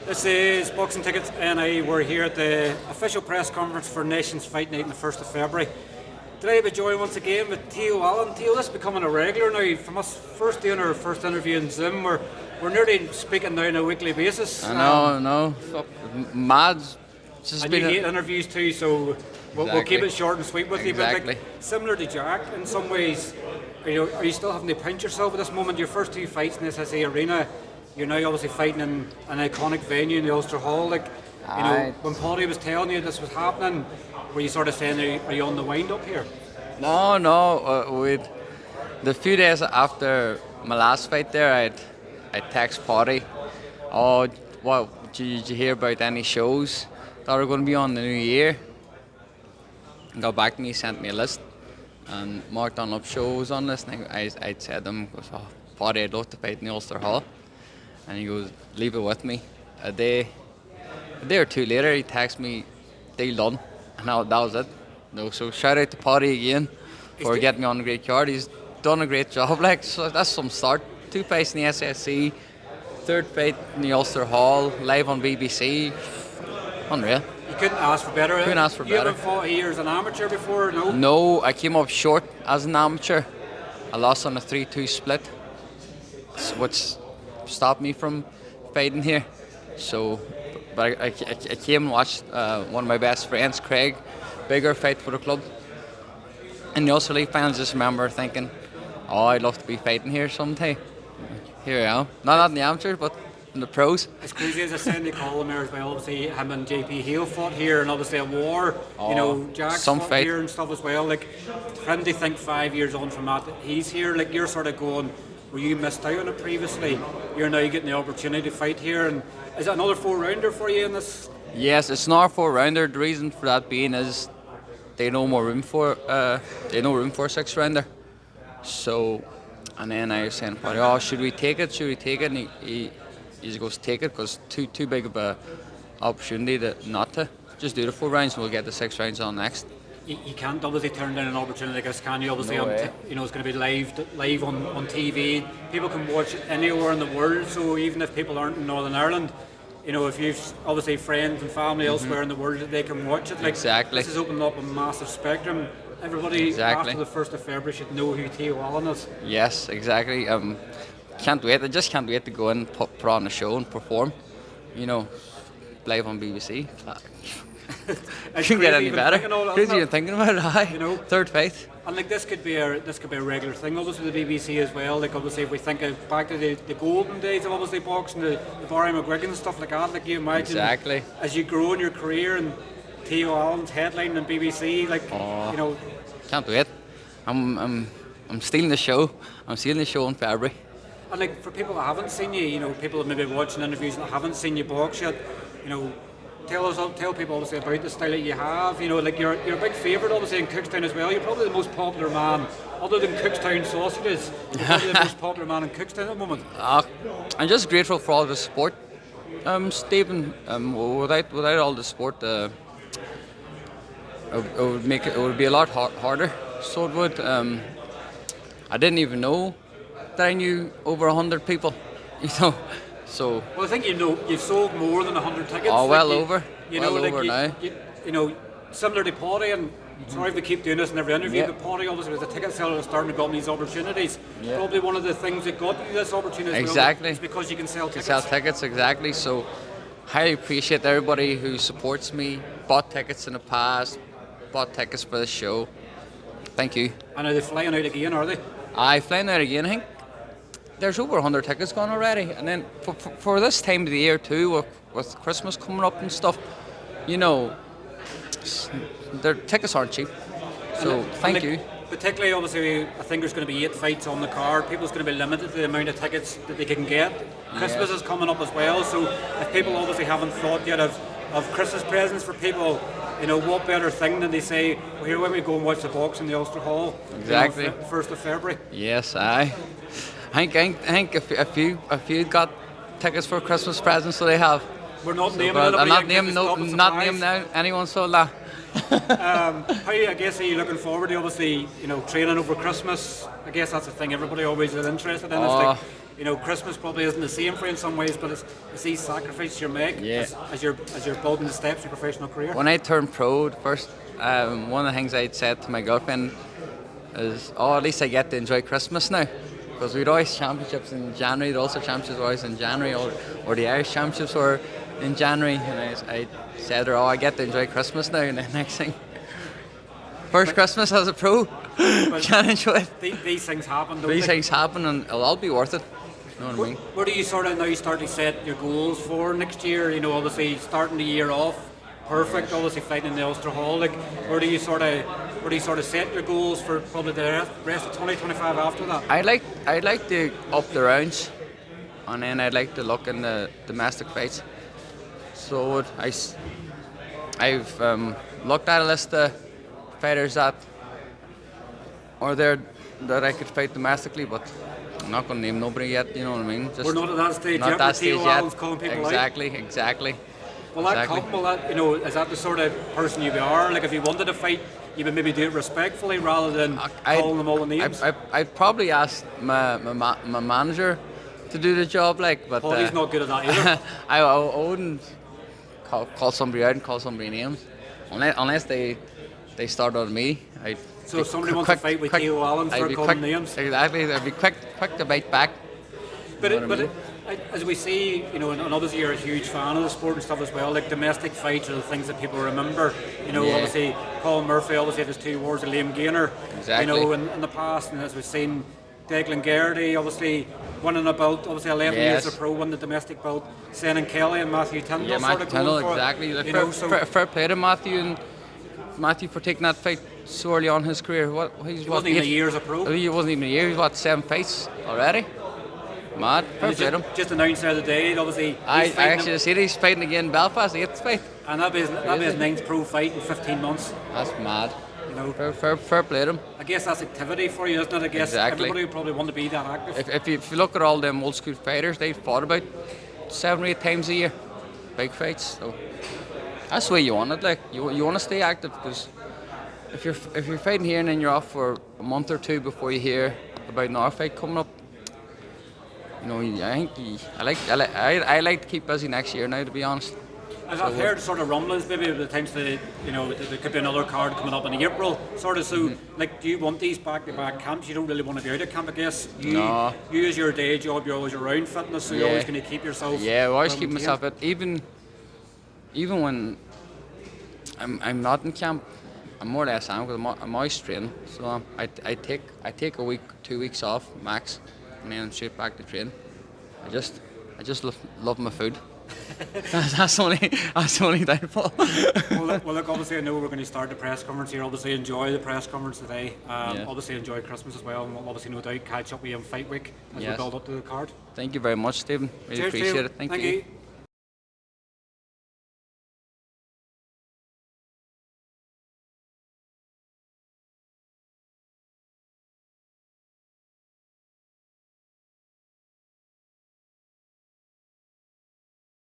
This is Boxing Tickets NI. We're here at the official press conference for Nations Fight Night on the 1st of February. Today we're joined once again with Teo Alin. Teo, this is becoming a regular now. From us first doing our first interview in Zoom, we're nearly speaking now on a weekly basis. I know. Mad. And you hate interviews too, so we'll keep it short and sweet with you. But like, similar to Jack in some ways, are you still having to pinch yourself at this moment? Your first two fights in the SSA arena, you're now obviously fighting in an iconic venue in the Ulster Hall. When Paddy was telling you this was happening, were you sort of saying, are you on the wind up here? No. The few days after my last fight there, I text Paddy, what did you hear about any shows that are going to be on the new year? And got back to me, sent me a list, and Mark Dunlop show was on this, and I'd said to him, Paddy, I'd love to fight in the Ulster Hall. And he goes, leave it with me. A day or two later, he texted me, deal done. And that was it. So shout out to Paddy again for getting me on the great card. He's done a great job. So that's some start. 2 fights in the SSC, 3rd fight in the Ulster Hall, live on BBC. Unreal. You couldn't ask for better. Couldn't ask for better. You haven't fought here as an amateur before, no? No, I came up short as an amateur. I lost on a 3-2 split, which stopped me from fighting here. So, but I came and watched one of my best friends, Craig, bigger fight for the club. And the Ulster League fans just remember thinking, I'd love to be fighting here someday. Here I am. Not in the amateurs, but in the pros. It's crazy as I said in the column there as well. Obviously, him and JP Hale fought here, and obviously a war. Jack fought fight here and stuff as well. For him to think 5 years on from that he's here, you're sort of going, were you missed out on it previously? You're now getting the opportunity to fight here, and is it another 4-rounder for you in this? Yes, it's not a 4-rounder. The reason for that being is they no room for a 6-rounder. So, and then I was saying, should we take it? And he just goes, take it, because too big of a opportunity not to. Just do the 4 rounds and we'll get the 6 rounds on next. You can't obviously turn down an opportunity like this, can you? Obviously, it's going to be live on TV. People can watch it anywhere in the world. So even if people aren't in Northern Ireland, if you've obviously friends and family elsewhere in the world, they can watch it. Exactly. This has opened up a massive spectrum. Everybody after the 1st of February should know who Teo Alin is. Yes, exactly. Can't wait. I just can't wait to go and put on a show and perform. Live on BBC. Couldn't get any better. Crazy even thinking about it. 3rd fight. And this could be a regular thing, obviously, the BBC as well. Obviously, if we think back to the golden days of obviously boxing, the Barry McGuigan and stuff like that, you imagine as you grow in your career and Teo Alin's headline on BBC, Can't wait. I'm stealing the show. I'm stealing the show in February. And for people that haven't seen you, people that maybe watching interviews that haven't seen you box yet, tell people obviously about the style that you have. You're a big favourite obviously in Cookstown as well. You're probably the most popular man, other than Cookstown sausages. You're probably the most popular man in Cookstown at the moment. I'm just grateful for all the support, Stephen. Without all the support, it would be a lot harder. So it would. I didn't even know that I knew over 100 people. So. Well, I think you've sold more than 100 tickets. Over now. Similar to Paddy, and sorry if we keep doing this in every interview, but Paddy obviously was a ticket seller at starting to got these opportunities. Probably one of the things that got you this opportunity exactly is because you can sell tickets. Sell tickets, exactly. So, highly appreciate everybody who supports me, bought tickets in the past, bought tickets for the show. Thank you. And are they flying out again, are they? Flying out again, I think. There's over 100 tickets gone already, and then for this time of the year too, with Christmas coming up and stuff, their tickets aren't cheap. So thank you. Particularly, obviously, I think there's going to be 8 fights on the card. People's going to be limited to the amount of tickets that they can get. Christmas is coming up as well, so if people obviously haven't thought yet of Christmas presents for people, what better thing than they say, well, here when we go and watch the box in the Ulster Hall, exactly, 1st of February. Yes, I think a few got tickets for Christmas presents, so they have. We're not naming it. I'm not naming anyone, so that. How I guess are you looking forward to obviously training over Christmas? I guess that's the thing everybody always is interested in. Christmas probably isn't the same for you in some ways, but it's these sacrifices you make as you're building the steps of your professional career. When I turned pro, first one of the things I'd said to my girlfriend is, at least I get to enjoy Christmas now. Because we'd always championships in January, the Ulster championships were always in January, or the Irish championships were in January, and I said to her, I get to enjoy Christmas now, and the next thing, first Christmas as a pro, can't enjoy it. These things happen, These things happen, and it'll all be worth it. You know what I mean? Where do you sort of start to set your goals for next year? Obviously starting the year off perfect, obviously fighting in the Ulster Hall. Like, where do you sort of set your goals for probably the rest of 2025 after that? I'd like to up the rounds, and then I'd like to look in the domestic fights. So I've looked at a list of fighters that are there that I could fight domestically, but I'm not going to name nobody yet. You know what I mean? We're not at that stage not yet. That stage Teo yet. Alin's calling people Exactly. Will that come? Will that, is that the sort of person you are? Like, if you wanted to fight, you would maybe do it respectfully rather than calling them all the names? I'd probably ask my manager to do the job, but Paulie's not good at that either. I wouldn't call somebody out and call somebody names unless they start on me. So if somebody wants to fight with Teo Alin for calling names? Exactly, I'd be quick to bite back. But as we see, and obviously you're a huge fan of the sport and stuff as well, like domestic fights are the things that people remember. Obviously Colm Murphy obviously had his 2 wars with Liam Gaynor, exactly. In the past, and as we've seen, Declan Geraghty obviously winning a belt, obviously 11 years of pro, won the domestic belt, Senan Kelly and Matthew Tyndall exactly. Fair play to Matthew for taking that fight so early on in his career. He wasn't even a year as a pro. He wasn't even a year. He's 7 fights already. Mad. Fair play to him. Just announced the other day, obviously. I actually see he's fighting again in Belfast, the 8th fight. And that'll be his 9th pro fight in 15 months. That's mad. Fair play to him. I guess that's activity for you, isn't it? I guess everybody would probably want to be that active. If you look at all them old school fighters, they fought about 7 or 8 times a year, big fights. So that's the way you want it. You want to stay active, because if you're fighting here and then you're off for a month or 2 before you hear about another fight coming up, I think I like to keep busy next year now, to be honest. I've heard sort of rumblings maybe the times that there could be another card coming up in April, sort of. So, do you want these back-to-back camps? You don't really want to be out of camp, I guess. No. You as your day job, you're always around fitness, so you're always going to keep yourself. Yeah, I always keep myself fit. Even when I'm not in camp, I'm more or less on, because I'm always training. So I take a week, 2 weeks off max, and then I'm straight back to training. I just love my food. that's the only downfall. well, look, obviously I know we're going to start the press conference here. Obviously enjoy the press conference today. Obviously enjoy Christmas as well, and we'll obviously no doubt catch up with you on fight week as we build up to the card. Thank you very much, Stephen. Really appreciate it. Thank you.